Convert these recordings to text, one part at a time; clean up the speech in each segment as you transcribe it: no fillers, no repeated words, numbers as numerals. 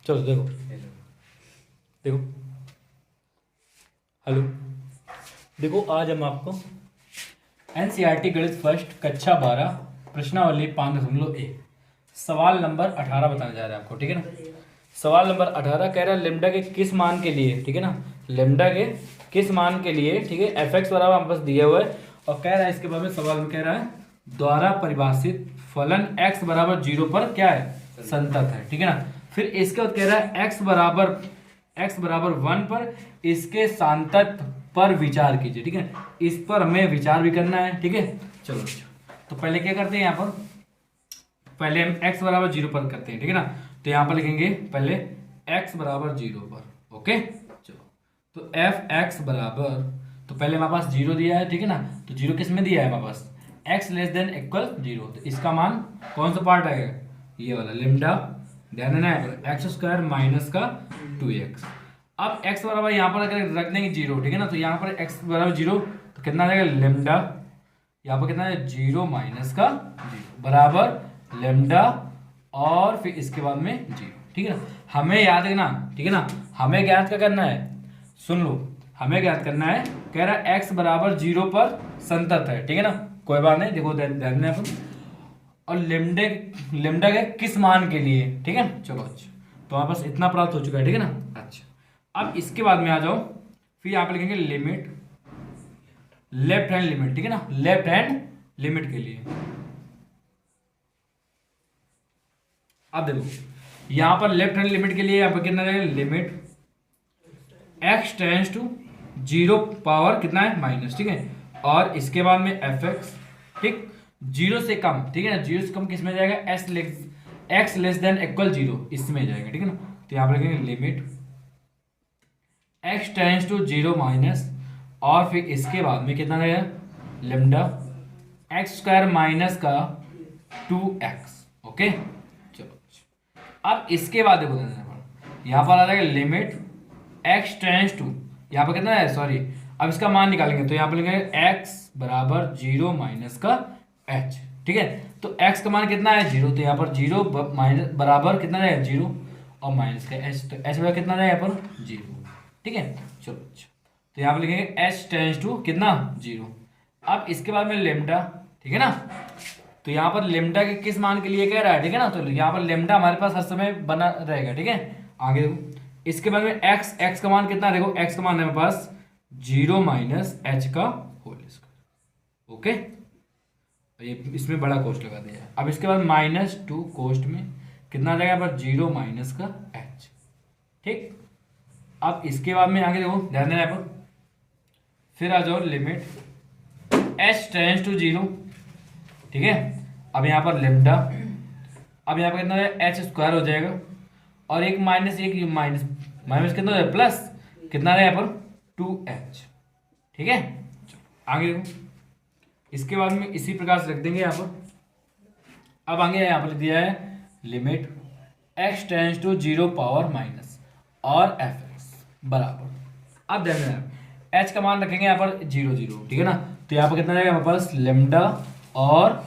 चलो देखो देखो, हेलो, देखो आज हम आपको एनसीईआरटी गणित फर्स्ट कक्षा 12 प्रश्नावली 5.1 सवाल नंबर 18 बताने जा रहे हैं आपको, ठीक है ना। सवाल नंबर 18 कह रहा है लेमडा के किस मान के लिए, ठीक है ना, लेमडा के किस मान के लिए, ठीक है, एफ एक्स बराबर हमारे पास दिया हुआ है और कह रहा है इसके बाद में सवाल में कह रहा है द्वारा परिभाषित फलन x बराबर 0 पर क्या है, संतत है, ठीक है ना। फिर इसके बाद कह रहा है x बराबर 1 पर इसके सांतत पर विचार कीजिए, ठीक है। इस पर हमें विचार भी करना है, ठीक है। चलो तो पहले क्या करते हैं, यहाँ पर पहले हम x बराबर 0 पर करते हैं, ठीक है ना। तो यहाँ पर लिखेंगे पहले x बराबर 0 पर, ओके। चलो तो एफ एक्स बराबर, तो पहले हमारे पास 0 दिया है, ठीक है ना। तो 0 किस में दिया है हमारे पास, x लेस देन इक्वल 0। तो इसका मान कौन सा पार्ट आएगा, ये वाला लेमडा, ध्यान देना है, एक्स स्क्वायर माइनस का 2x। अब x बराबर यहाँ पर अगर रख देंगे 0, ठीक है ना। तो यहाँ पर x बराबर 0 तो कितना आ जाएगा लेमडा, यहाँ पर कितना है 0 माइनस का 0 बराबर लेमडा और फिर इसके बाद में 0, ठीक है ना। हमें याद रखना, ठीक है ना, हमें ज्ञात क्या करना है, सुन लो, हमें ज्ञात करना है, कह रहा है x बराबर 0 पर संतत है, ठीक है ना। कोई बात नहीं, देखो ध्यान देना अपन, और लेमडा के किस मान के लिए, ठीक है। चलो अच्छा, तो हमारे पास इतना प्राप्त हो चुका है, ठीक है ना। अच्छा अब इसके बाद में आ जाओ, फिर यहाँ पे लिखेंगे लिमिट लेफ्ट हैंड लिमिट, ठीक है ना, लेफ्ट हैंड लिमिट के लिए। अब देखो यहाँ पर लेफ्ट हैंड लिमिट के लिए यहाँ पर कितना रहेगा, limit x tends to 0 power कितना है माइनस, ठीक है। और इसके बाद में एफ एक्स, ठीक, 0 से कम, ठीक है ना, 0 से कम किस में जाएगा, x लेस देन इक्वल 0 इसमें जाएगा, ठीक है ना। तो यहाँ पर लिखेंगे limit x tends to 0 minus और फिर इसके बाद में कितना रहेगा लेमडा एक्स स्क्वायर माइनस का 2x, ओके। चलो अब इसके बाद देखो यहाँ पर आ जाएगा लिमिट x टेंड्स टू, यहाँ पर कितना है, सॉरी, अब इसका मान निकालेंगे तो यहाँ पर लिखेंगे x बराबर 0 माइनस का h, ठीक है। तो x का मान कितना है 0, तो यहाँ पर 0 माइनस बराबर कितना रहेगा 0 और माइनस का h, तो h बराबर कितना रहेगा यहाँ पर 0, ठीक है। चलो अच्छा, तो यहाँ पर लिखेंगे h टेंड्स टू कितना 0। अब इसके बाद में लेमडा, ठीक है ना। तो यहाँ पर लेमडा के किस मान के लिए कह रहा है, ठीक है ना। तो यहाँ पर लेमडा हमारे पास हर समय बना रहेगा, ठीक है। आगे देखो इसके बाद में x का मान कितना, देखो x का मान है हमारे पास 0 माइनस h का होल स्क्वायर, ओके। ये इसमें बड़ा कोष्ट लगा दिया है। अब इसके बाद -2 कोष्ट में कितना आ जाएगा यहाँ पर 0 माइनस का h, ठीक। अब इसके बाद में आगे देखो ध्यान देना यहाँ पर, फिर आ जाओ लिमिट h टेंड्स टू 0, ठीक है। अब यहाँ पर लेमडा, अब यहाँ पर कितना है h स्क्वायर हो जाएगा और एक माइनस माइनस कितना है प्लस, कितना है यहाँ पर 2h, ठीक है। आगे देखो इसके बाद में इसी प्रकार से रख देंगे यहाँ पर। अब आगे यहाँ पर दिया है limit x tends to 0 power minus और एफ एक्स बराबर, अब ध्यान देना h का मान रखेंगे यहाँ पर 0 0, ठीक है ना। तो यहाँ पर कितना रहेगा हमारे पास लेमडा और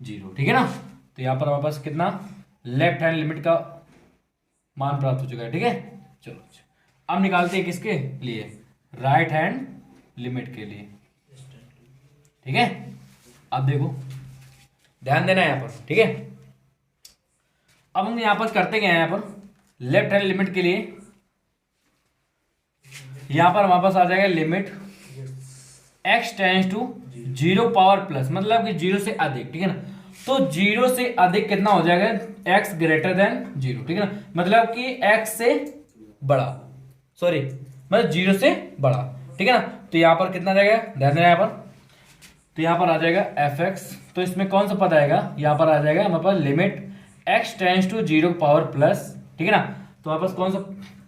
0, ठीक है ना। तो यहाँ पर हमारे पास कितना लेफ्ट हैंड लिमिट का मान प्राप्त हो चुका है, ठीक है। चलो अब निकालते हैं किसके लिए, राइट हैंड लिमिट के लिए, ठीक है। अब देखो ध्यान देना है यहाँ पर, ठीक है। अब हम यहाँ पर करते क्या है, यहाँ पर लेफ्ट हैंड लिमिट के लिए यहाँ पर हमारे पास आ जाएगा limit x tends to 0 power plus, मतलब कि 0 से अधिक, ठीक है ना। तो 0 से अधिक कितना हो जाएगा, x ग्रेटर देन 0, ठीक है ना, मतलब कि x से बड़ा, सॉरी मतलब 0 से बड़ा, ठीक है ना। तो यहाँ पर कितना जाएगा, ध्यान देना यहाँ पर, तो यहाँ पर आ जाएगा एफ एक्स, तो इसमें कौन सा पद आएगा, यहाँ पर आ जाएगा हमारे पास limit x tends to 0 power plus, ठीक है ना। तो हमारे पास कौन सा,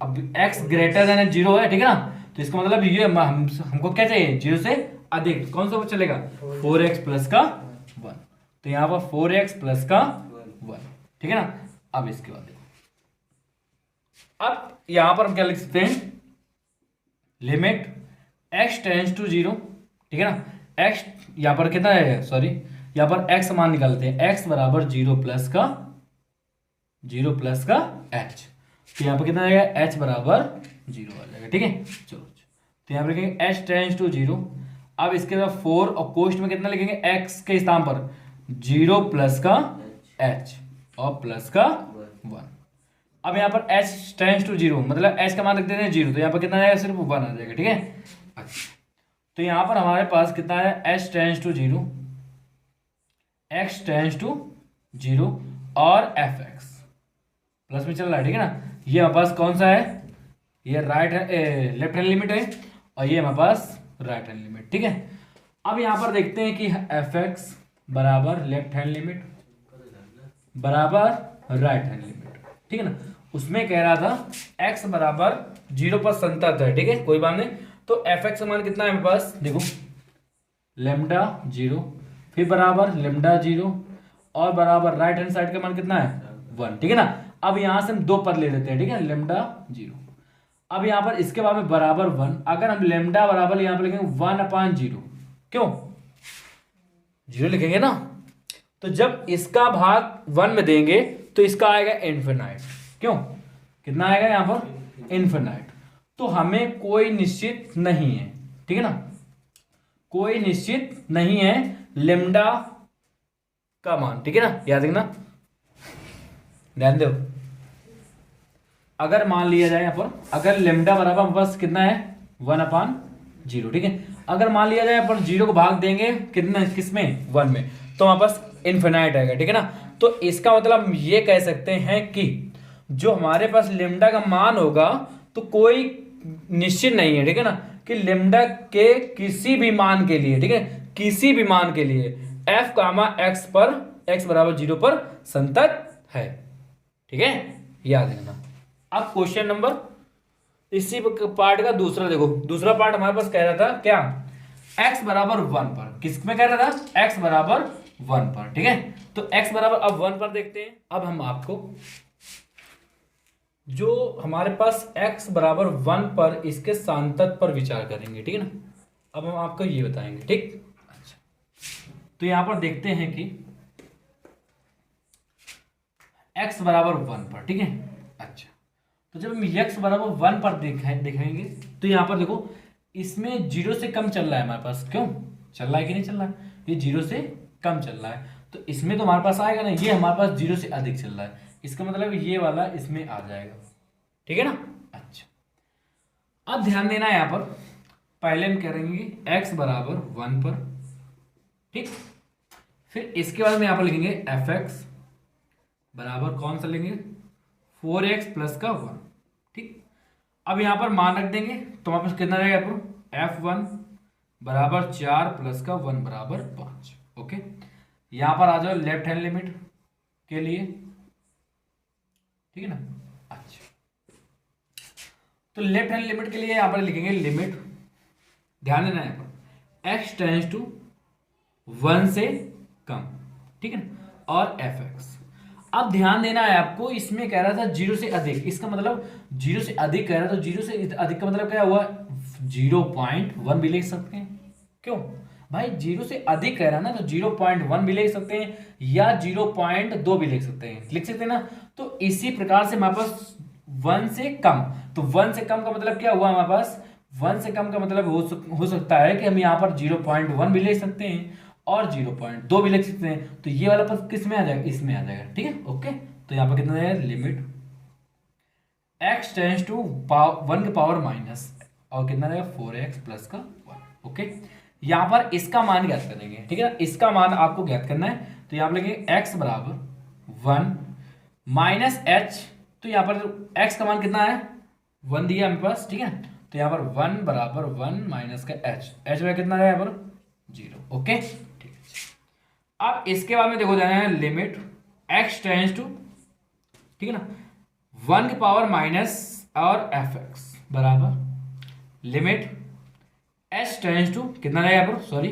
अब x ग्रेटर देन 0 है, ठीक है ना। तो इसका मतलब ये हमको क्या चाहिए, 0 से अधिक, कौन सा चलेगा 4x प्लस का 1, तो यहाँ पर 4x प्लस का 1, ठीक है ना। अब इसके बाद देखो, अब यहाँ पर हम क्या लिख सकते हैं, लिमिट x टेंड्स टू 0, ठीक है ना। x यहाँ पर कितना है, सॉरी यहाँ पर x मान निकालते हैं, x बराबर 0 प्लस का h, तो यहाँ पर कितना आ जाएगा, एच बराबर 0 आ जाएगा। ठीक है, चलो तो यहाँ पर लिखेंगे एच टेंस टू 0। अब इसके बाद 4 और कोष्ट में कितना लिखेंगे, एक्स के स्थान पर 0 प्लस का एच और प्लस का 1। अब यहाँ पर एच टेंस टू 0 मतलब एच का मान रख देते हैं 0, तो यहाँ पर कितना आ जाएगा, सिर्फ 1 आ जाएगा। ठीक है, अच्छा तो यहाँ पर हमारे पास कितना है, h tends to 0, x tends to 0 और एफ एक्स प्लस में चल रहा है। ठीक है ना, ये हमारे पास कौन सा है, ये राइट है, लेफ्ट हैंड लिमिट है, और ये हमारे पास राइट हैंड लिमिट। ठीक है, अब यहाँ पर देखते हैं कि एफ एक्स बराबर लेफ्ट हैंड लिमिट बराबर राइट हैंड लिमिट। ठीक है ना, उसमें कह रहा था x बराबर 0 पर संतत है। ठीक है, कोई बात नहीं, तो एफ एक्स का मान कितना है मेरे पास, देखो लेमडा 0, फिर बराबर लेमडा 0 और बराबर राइट हैंड साइड का मान कितना है 1। ठीक है ना, अब यहां से हम दो पद ले लेते हैं। ठीक है, लेमडा 0, अब यहां पर इसके बाद में बराबर 1, अगर हम लेमडा बराबर यहां पर लिखेंगे 1/0, क्यों 0 लिखेंगे ना, तो जब इसका भाग 1 में देंगे तो इसका आएगा इनफिनाइट। क्यों, कितना आएगा यहां पर इनफिनाइट। तो हमें कोई निश्चित नहीं है, ठीक है ना, कोई निश्चित नहीं है लेमडा का मान। ठीक है ना, याद रखना, ध्यान दो। अगर मान लिया जाए यहां पर, अगर लेमडा बराबर बस कितना है 1/0। ठीक है, अगर मान लिया जाए पर 0 को भाग देंगे कितना, किसमें 1 में, तो हमारे पास इनफिनाइट आएगा। ठीक है ना, तो इसका मतलब हम ये कह सकते हैं कि जो हमारे पास लेमडा का मान होगा तो कोई निश्चित नहीं है। ठीक है ना, कि लेमडा के किसी भी मान के लिए, ठीक है, किसी भी मान के लिए एफ कामा एक्स पर एक्स बराबर 0 पर संतत है। ठीक है, याद रखना। अब क्वेश्चन नंबर इसी पार्ट का दूसरा देखो, दूसरा पार्ट हमारे पास कह रहा था क्या, x बराबर 1 पर, किस में कह रहा था, x बराबर 1 पर। ठीक है, तो x बराबर अब 1 पर देखते हैं। अब हम आपको जो हमारे पास x बराबर 1 पर इसके सांतत पर विचार करेंगे। ठीक है ना, अब हम आपको ये बताएंगे। ठीक, अच्छा तो यहां पर देखते हैं कि x बराबर 1 पर, ठीक है, अच्छा तो जब हम x बराबर 1 पर देखेंगे तो यहां पर देखो इसमें 0 से कम चल रहा है हमारे पास, क्यों चल रहा है कि नहीं चल रहा है, ये 0 से कम चल रहा है, तो इसमें तो हमारे पास आएगा ना, ये हमारे पास 0 से अधिक चल रहा है, इसका मतलब ये वाला इसमें आ जाएगा। ठीक है ना, अच्छा अब ध्यान देना है यहां पर, पहले हम करेंगे x बराबर 1 पर, ठीक, फिर इसके बाद में यहां पर लिखेंगे एफ एक्स बराबर कौन सा लेंगे 4x प्लस का 1। ठीक, अब यहां पर मान रख देंगे तो हमारे पास कितना रहेगा f1 बराबर 4 प्लस का 1 बराबर 5। ओके, यहां पर आ जाओ लेफ्ट हैंड लिमिट के लिए। ठीक है ना, अच्छा तो लेफ्ट हैंड लिमिट के लिए यहां पर लिखेंगे लिमिट, ध्यान देना यहां पर x टेंड्स टू 1 से कम। ठीक है ना, और एफ एक्स, अब ध्यान देना है आपको, इसमें कह रहा था 0 से अधिक, इसका मतलब 0 से अधिक कह रहा था, तो 0 से अधिक का मतलब क्या हुआ 0.1 भी लिख सकते हैं। क्यों भाई, 0 से अधिक कह रहा है ना, तो 0.1 भी लिख सकते हैं या 0.2 भी लिख सकते हैं, लिख सकते हैं ना। तो इसी प्रकार से हमारे पास 1 से कम, तो 1 से कम का मतलब क्या हुआ हमारे पास, 1 से कम का मतलब हो सकता है कि हम यहाँ पर 0.1 भी ले सकते हैं और 0.2 भी लिख सकते हैं, तो ये वाला पद किस में आ जाएगा, इसमें आ जाएगा। ठीक है, ओके, तो यहाँ पर कितना है लिमिट x टेंड्स टू 1 के पावर माइनस और कितना रहेगा 4x प्लस का 1। ओके, यहाँ पर इसका मान ज्ञात करेंगे। ठीक है ना, इसका मान आपको ज्ञात करना है, तो यहाँ पर लिखेंगे x बराबर 1 माइनस h, तो यहाँ पर x का मान कितना है 1 दिया हमारे पास। ठीक है, तो यहाँ पर 1 बराबर 1 माइनस का h बराबर कितना है यहाँ पर 0। ओके, ठीक है, अब इसके बाद में देखो जाना है लिमिट x टेंड्स टू, ठीक है ना, 1 की पावर माइनस और एफ एक्स बराबर लिमिट h टेंड्स टू कितना रहेगा यहाँ पर, सॉरी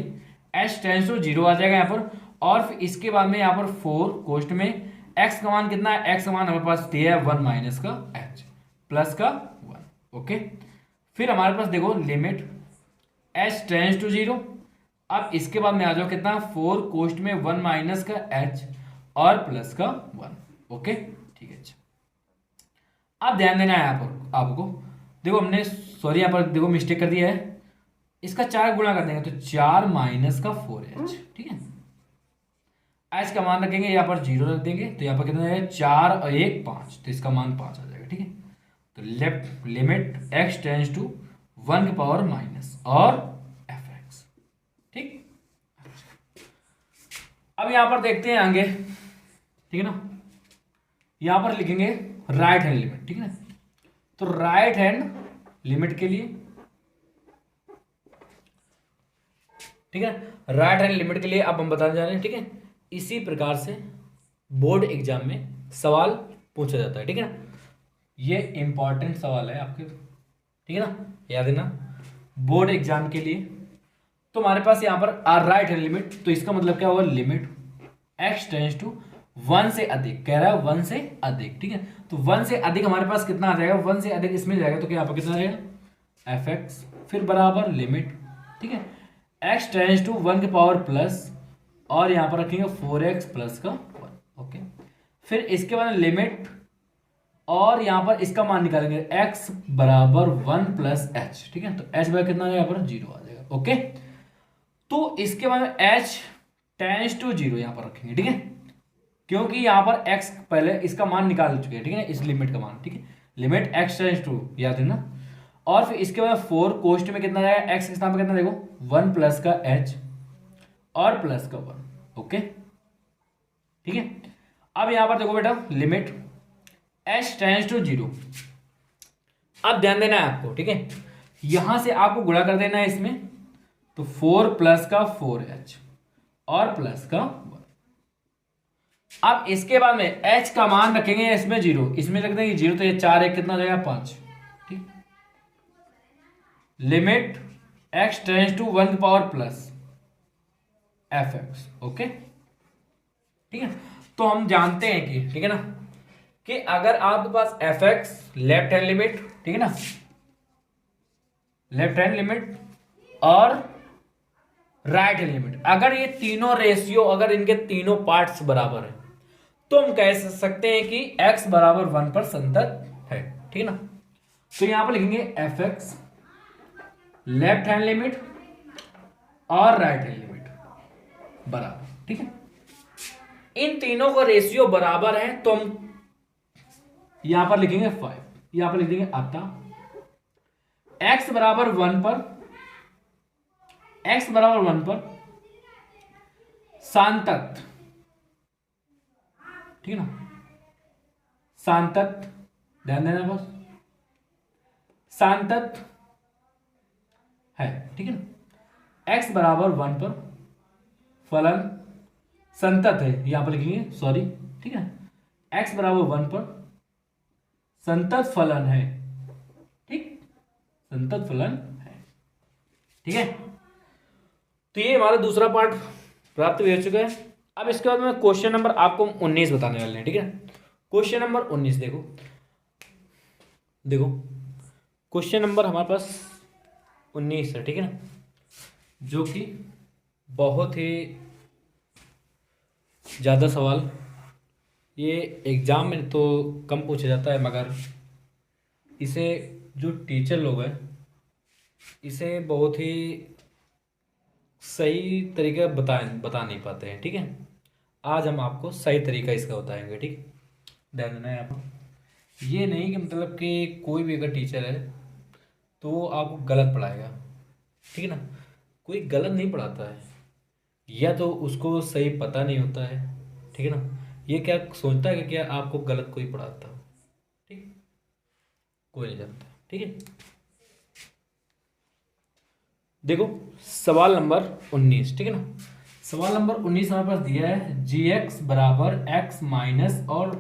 h टेंड्स टू 0 आ जाएगा यहाँ पर, और फिर इसके बाद में यहाँ पर 4 कोष्ट में x का मान कितना है, x का मान हमारे पास दिया है 1 माइनस का h प्लस का 1। ओके, फिर हमारे पास देखो लिमिट h टेंड्स टू 0, अब इसके बाद में आ जाओ कितना 4 कोष्ट में 1 माइनस का h और प्लस का 1। ओके, ठीक है, अच्छा अब ध्यान देना है यहाँ पर आपको, देखो हमने सॉरी यहाँ पर देखो मिस्टेक कर दिया है, इसका 4 गुणा कर देंगे तो 4 माइनस का 4h, ठीक है। एच का मान रखेंगे यहाँ पर 0 रख देंगे तो यहाँ पर कितना है 4 और 1 5, तो इसका मान 5 आ जाएगा, ठीक है। तो left limit x tends to 1 की पावर माइनस और fx, ठीक। अब यहां पर देखते हैं आगे, ठीक है ना। यहां पर लिखेंगे राइट हैंड लिमिट, ठीक है ना। तो राइट हैंड लिमिट के लिए, ठीक है, राइट हैंड लिमिट के लिए अब हम बताने जा रहे हैं, ठीक है। इसी प्रकार से बोर्ड एग्जाम में सवाल पूछा जाता है, ठीक है ना। ये इंपॉर्टेंट सवाल है आपके, ठीक है ना, याद है ना, बोर्ड एग्जाम के लिए। तो हमारे पास यहाँ पर राइट हैंड लिमिट, तो इसका मतलब क्या होगा, लिमिट x टेंस टू 1 से अधिक, कह रहा है 1 से अधिक, ठीक है। तो 1 से अधिक हमारे पास कितना आ जाएगा, 1 से अधिक इसमें जाएगा तो क्या यहाँ पर कितना रहेगा fx, फिर बराबर लिमिट, ठीक है, x टेंस टू 1 की पावर प्लस और यहाँ पर रखेंगे 4x प्लस का 1, ओके। फिर इसके बाद लिमिट और यहाँ पर इसका मान निकालेंगे x बराबर 1 प्लस एच, ठीक है। तो h बराबर कितना यहाँ पर 0 आ जाएगा, ओके। तो इसके बाद h टेंस टू 0 यहाँ पर रखेंगे, ठीक है, क्योंकि यहाँ पर x पहले इसका मान निकाल चुके हैं, ठीक है ना, इस लिमिट का मान, ठीक है। लिमिट x टेंस टू, याद है ना। और फिर इसके बाद 4 कोष्ट में कितना जाएगा, x के स्थान पर कितना, देखो 1 प्लस का h और प्लस का 1, ओके, ठीक है। अब यहां पर देखो बेटा लिमिट h टेंस टू 0, अब ध्यान देना है आपको, ठीक है। यहां से आपको गुणा कर देना है इसमें, तो 4 प्लस का 4h और प्लस का 1। अब इसके बाद में h का मान रखेंगे इसमें 0, इसमें रख देंगे 0, तो ये 4 1 कितना हो जाएगा 5, ठीक। लिमिट x टेंस टू 1 की पावर प्लस fx, ओके, ठीक है। तो हम जानते हैं कि, ठीक है ना, कि अगर आपके पास fx लेफ्ट हैंड लिमिट, ठीक है ना, लेफ्ट हैंड लिमिट और राइट हैंड लिमिट, अगर ये तीनों रेशियो, अगर इनके तीनों पार्ट्स बराबर है तो हम कह सकते हैं कि x बराबर 1 पर संतत है, ठीक है ना। तो यहां पर लिखेंगे fx लेफ्ट हैंड लिमिट और राइट हैंड लिमिट बराबर, ठीक है। इन तीनों का रेशियो बराबर है तो हम यहां पर लिखेंगे 5, यहां पर लिख देंगे अतः x बराबर 1 पर, x बराबर 1 पर सांतत, ठीक है ना, सांतत, ध्यान देना बस, सांतत है, ठीक है ना। x बराबर 1 पर फलन संतत है, यहां पर लिखेंगे सॉरी, ठीक है, x बराबर 1 पर संतत फलन है, ठीक, संतत फलन है, ठीक है। तो ये हमारा दूसरा पार्ट प्राप्त हो चुका है। अब इसके बाद में क्वेश्चन नंबर आपको 19 बताने वाले हैं, ठीक है। क्वेश्चन नंबर 19 देखो, देखो क्वेश्चन नंबर हमारे पास 19 है, ठीक है ना, जो कि बहुत ही ज़्यादा सवाल ये एग्जाम में तो कम पूछा जाता है, मगर इसे जो टीचर लोग हैं इसे बहुत ही सही तरीका बता नहीं पाते हैं, ठीक है। आज हम आपको सही तरीका इसका बताएंगे, ठीक, ध्यान देना है आप। ये नहीं कि मतलब कि कोई भी अगर टीचर है तो वो आपको गलत पढ़ाएगा, ठीक है ना, कोई गलत नहीं पढ़ाता है, या तो उसको सही पता नहीं होता है, ठीक है ना, ये क्या सोचता है कि क्या आपको गलत कोई पढ़ाता हो, ठीक, कोई नहीं जानता, ठीक है। देखो सवाल नंबर 19, ठीक है ना, सवाल नंबर 19 हमारे पास दिया है gx बराबर x माइनस और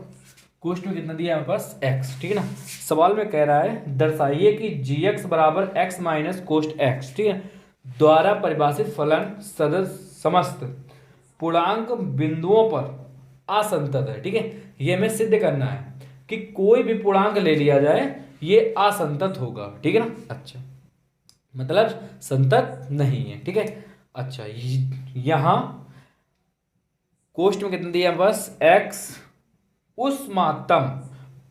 कोष्ट में कितना दिया है हमारे पास x, ठीक है ना। सवाल में कह रहा है दर्शाइए कि gx बराबर x माइनस कोष्ट x, ठीक है, द्वारा परिभाषित फलन समस्त पूर्णांक बिंदुओं पर असंतत है, ठीक है। ये हमें सिद्ध करना है कि कोई भी पूर्णांक ले लिया जाए ये असंतत होगा, ठीक है ना। अच्छा, मतलब संतत नहीं है, ठीक है। अच्छा, यहां कोष्ट में कितना दिया है बस x उस महत्तम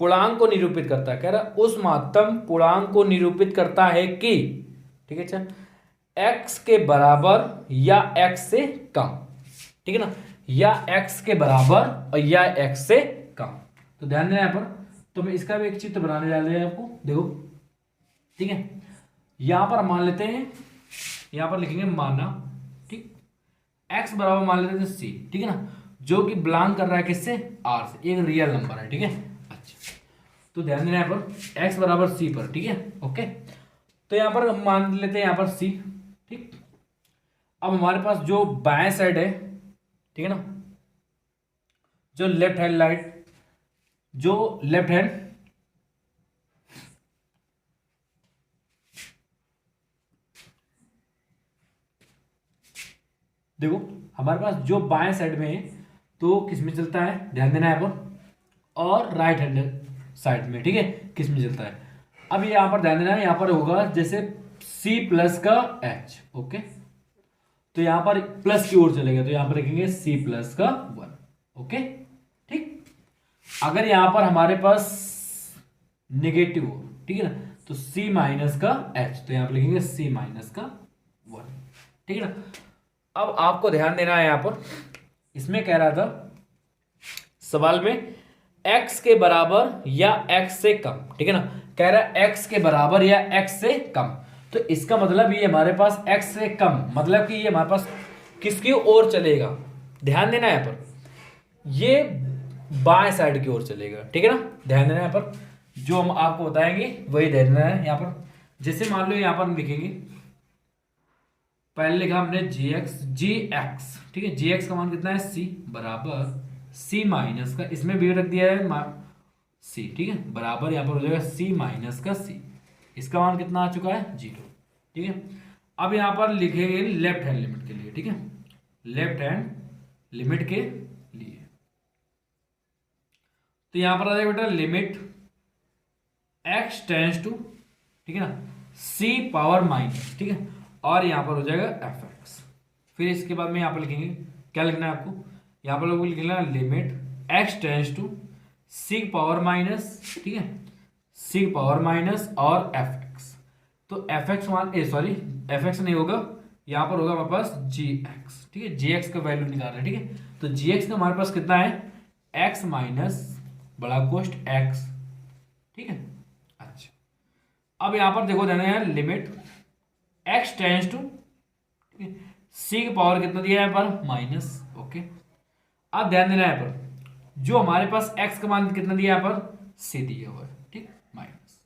पूर्णांक को निरूपित करता है, कह रहा उस महत्तम पूर्णांक को निरूपित करता है कि, ठीक है, चल x के बराबर या x से कम, ठीक है ना, या x के बराबर और या x से कम। तो ध्यान देना यहाँ पर, तो मैं इसका भी एक चित्र बनाने जा रहे हैं आपको, देखो, ठीक है। यहां पर मान लेते हैं, यहां पर लिखेंगे माना, ठीक, x बराबर मान लेते हैं c, ठीक है ना, जो कि बिलोंग कर रहा है किससे, r से, एक रियल नंबर है, ठीक है। अच्छा, तो ध्यान देना यहाँ पर x बराबर c पर, ठीक है, ओके। तो यहाँ पर मान लेते हैं यहाँ पर c, ठीक। अब हमारे पास जो बाएं साइड है, ठीक है ना, जो लेफ्ट हैंड लाइट, जो लेफ्ट हैंड, देखो हमारे पास जो बाएं साइड में है तो किस में चलता है, ध्यान देना है यहाँ पर, और राइट हैंड साइड में, ठीक है, किस में चलता है। अब यहाँ पर ध्यान देना है, यहाँ पर होगा जैसे c प्लस का h, ओके। तो यहाँ पर प्लस की ओर चलेगा, तो यहाँ पर लिखेंगे c प्लस का 1, ओके, ठीक। अगर यहाँ पर हमारे पास नेगेटिव हो, ठीक है ना, तो c माइनस का h, तो यहाँ पर लिखेंगे c माइनस का 1, ठीक है ना। अब आपको ध्यान देना है यहाँ पर, इसमें कह रहा था सवाल में x के बराबर या x से कम, ठीक है ना, कह रहा है x के बराबर या x से कम। तो इसका मतलब ये हमारे पास x से कम, मतलब कि ये हमारे पास किसकी ओर चलेगा, ध्यान देना यहाँ पर, ये बाएं साइड की ओर चलेगा, ठीक है ना। ध्यान देना यहाँ पर, जो हम आपको बताएंगे वही ध्यान देना है यहाँ पर। जैसे मान लो यहाँ पर हम लिखेंगे, पहले लिखा हमने gx, ठीक है, gx का मान कितना है c, बराबर c माइनस का, इसमें भी रख दिया है c, ठीक है, बराबर यहाँ पर हो जाएगा c माइनस का c, इसका मान कितना आ चुका है 0, ठीक है। अब यहाँ पर लिखेंगे लेफ्ट हैंड लिमिट के लिए, ठीक है, लेफ्ट हैंड लिमिट के लिए, तो यहाँ पर आ जाएगा बेटा लिमिट x टेंड्स टू, ठीक है ना, c पावर माइनस, ठीक है, और यहाँ पर हो जाएगा fx। फिर इसके बाद में यहाँ पर लिखेंगे, क्या लिखना है आपको, यहाँ पर लोग लिखना है limit x tends to c power minus, ठीक है, c पावर माइनस और fx। तो fx मान सॉरी fx नहीं होगा, यहाँ पर होगा हमारे पास gx, ठीक है, gx का वैल्यू निकाल रहे हैं, ठीक है। तो gx का हमारे पास कितना है, x माइनस बड़ा कोष्ट x, ठीक है। अच्छा, अब यहाँ पर देखो देना है लिमिट x टेंड्स टू, ठीक है, c की पावर कितना दिया है यहाँ पर माइनस, ओके। अब ध्यान देना है यहाँ पर, जो हमारे पास x का मान कितना दिया है यहाँ पर c दिया हुआ है, ठीक, माइनस।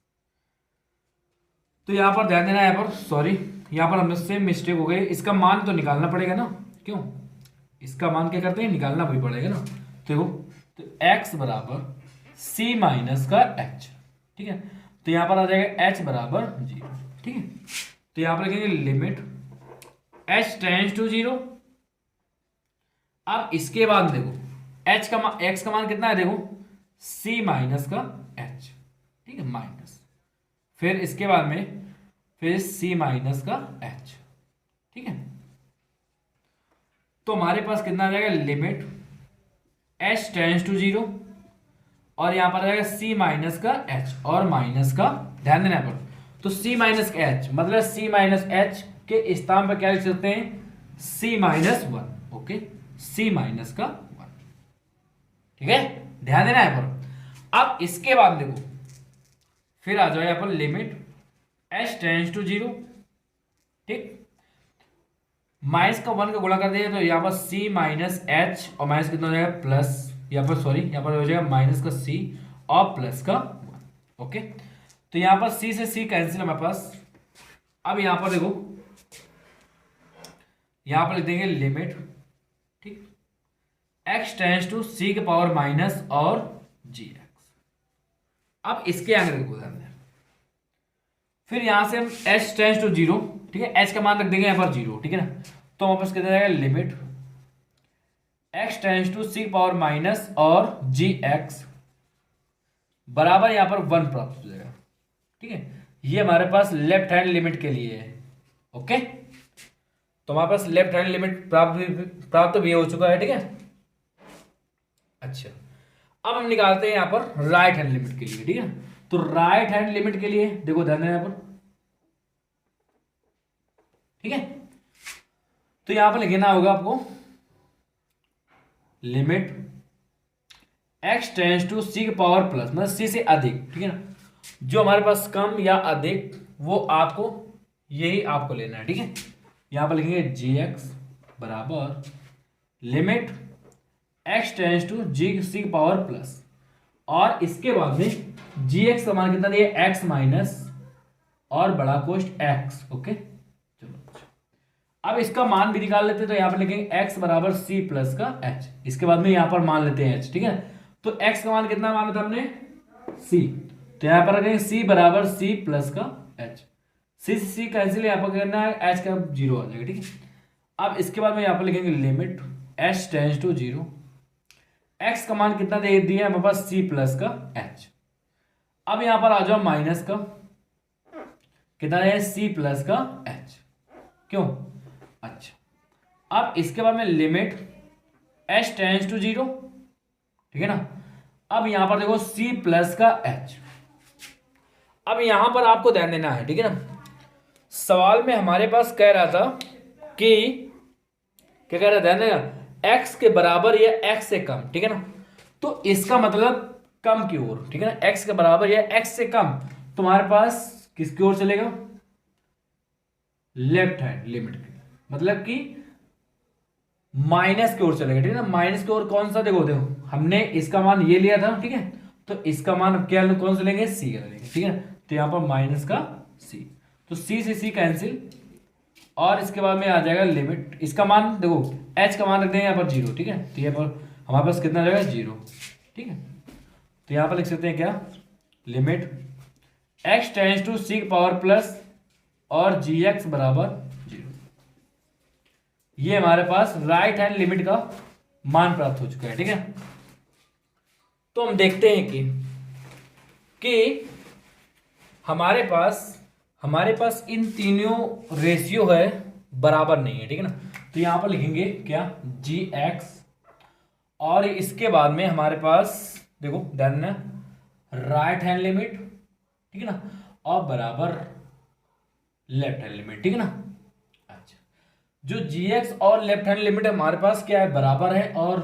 तो यहाँ पर ध्यान देना है यहाँ पर, सॉरी यहाँ पर हमसे सेम मिस्टेक हो गई, इसका मान तो निकालना पड़ेगा ना, क्यों, इसका मान क्या करते हैं, निकालना भी पड़ेगा ना। तो देखो, तो x बराबर c माइनस का h, ठीक है, तो यहाँ पर आ जाएगा h बराबर 0, ठीक है। तो यहाँ पर लिखेंगे लिमिट h टेंड्स टू 0। अब इसके बाद देखो h का मान, x का मान कितना है, देखो c माइनस का h, ठीक है, माइनस, फिर इसके बाद में फिर c माइनस का h, ठीक है। तो हमारे पास कितना आ जाएगा, लिमिट h टेंड्स टू 0, और यहां पर आ जाएगा c माइनस का h और माइनस का, ध्यान देना पर, तो c माइनस का h मतलब c माइनस h के स्थान पर क्या लिख सकते हैं, c minus 1, okay, c minus का 1, ठीक है, ध्यान देना है पर। अब इसके बाद देखो, फिर आ जाओ यहाँ पर लिमिट h टेंड्स टू 0, ठीक, माइनस का 1 का गुणा कर दिया, तो यहाँ पर c माइनस h और माइनस कितना हो जाएगा प्लस, यहाँ पर सॉरी यहाँ पर हो जाएगा माइनस का c और प्लस का 1, ओके। तो यहाँ पर c से c कैंसिल हमारे पास। अब यहाँ पर देखो, यहाँ पर लिख देंगे लिमिट, ठीक, x टेंड्स टू c के पावर माइनस और gx। अब इसके आगे देखो ध्यान दें, फिर यहां से हम h टेंड्स टू 0, ठीक है, h का मान रख देंगे यहाँ पर 0, ठीक है ना। तो वापस कितना जाएगा limit x tends to c power minus और gx बराबर यहाँ पर 1 प्राप्त हो जाएगा, ठीक है। ये हमारे पास लेफ्ट हैंड लिमिट के लिए है, ओके। तो हमारे पास लेफ्ट हैंड लिमिट प्राप्त भी हो चुका है, ठीक है। अच्छा, अब हम निकालते हैं यहाँ पर राइट हैंड लिमिट के लिए, ठीक है। तो राइट हैंड लिमिट के लिए देखो ध्यान देना यहाँ पर, ठीक है। तो यहां पर लिखना होगा आपको लिमिट x टेंस टू सी के पावर प्लस, मतलब सी से अधिक, ठीक है ना। जो हमारे पास कम या अधिक वो आपको यही आपको लेना है, ठीक है। यहां पर लिखेंगे gx बराबर लिमिट x टेंस टू जी सी के पावर प्लस, और इसके बाद में gx का मान कितना दिया x माइनस और बड़ा कोष्ट x, ओके। चलो अब इसका मान भी निकाल लेते हैं, तो यहां पर लिखेंगे x बराबर c प्लस का h, इसके बाद में यहां पर मान लेते हैं h, ठीक है। तो x का मान कितना माना था हमने c, तो यहां पर रखेंगे c बराबर c प्लस का h, c से c कैंसिल, यहां पर करना है h का 0 आ जाएगा, ठीक है। अब इसके बाद में यहां पर लिखेंगे limit h tends to 0, x का मान कितना दे दिया हमारे पास c प्लस का h। अब यहां पर आ जाओ माइनस का, कितना है c प्लस का h, क्यों, अच्छा। अब इसके बाद में लिमिट h टेंस टू 0, ठीक है ना। अब यहां पर देखो c प्लस का h। अब यहां पर आपको ध्यान देना है, ठीक है ना। सवाल में हमारे पास कह रहा था कि क्या कह रहा था, ध्यान देना, x के बराबर या x से कम, ठीक है ना। तो इसका मतलब कम की ओर, ठीक है ना, x के बराबर या x से कम, तुम्हारे पास किसकी ओर चलेगा, लेफ्ट हैंड लिमिट की, मतलब कि माइनस की ओर चलेगा, ठीक है ना। माइनस की ओर कौन सा, देखो देखो हमने इसका मान ये लिया था, ठीक है। तो इसका मान अब क्या कौन सा लेंगे, सी का लेंगे, ठीक है। तो यहां पर माइनस का सी, तो सी से सी कैंसिल, और इसके बाद में आ जाएगा लिमिट, इसका मान देखो एच का मान रख देंगे यहाँ पर 0, ठीक है। तो यहाँ पर हमारे पास कितना रहेगा 0, ठीक है। तो यहाँ पर लिख सकते हैं क्या, limit x tends to c power plus और gx बराबर 0। ये हमारे पास राइट हैंड लिमिट का मान प्राप्त हो चुका है, ठीक है। तो हम देखते हैं कि हमारे पास इन तीनों रेशियो है बराबर नहीं है, ठीक है ना। तो यहां पर लिखेंगे क्या, gx, और इसके बाद में हमारे पास देखो ध्यान देना राइट हैंड लिमिट, ठीक है ना, और बराबर लेफ्ट हैंड लिमिट, ठीक है ना। अच्छा, जो gx और लेफ्ट हैंड लिमिट हमारे पास क्या है, बराबर है, और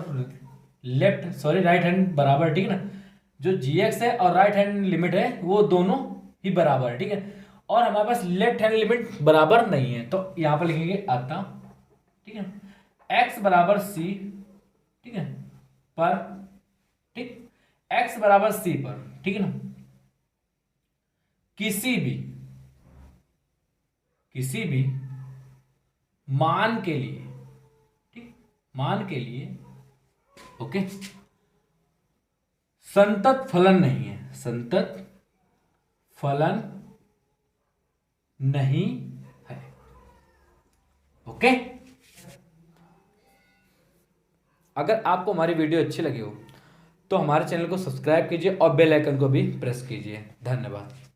राइट हैंड बराबर, ठीक है ना। जो gx है और राइट हैंड लिमिट है वो दोनों ही बराबर है, ठीक है। और हमारे पास लेफ्ट हैंड लिमिट बराबर नहीं है, तो यहां पर लिखेंगे अतः, ठीक है, x बराबर c, ठीक है, पर, ठीक, x बराबर c पर, ठीक है ना, किसी भी मान के लिए, ठीक, मान के लिए, ओके, संतत फलन नहीं है, संतत फलन नहीं है, ओके। अगर आपको हमारी वीडियो अच्छी लगी हो तो हमारे चैनल को सब्सक्राइब कीजिए और बेल आइकन को भी प्रेस कीजिए। धन्यवाद।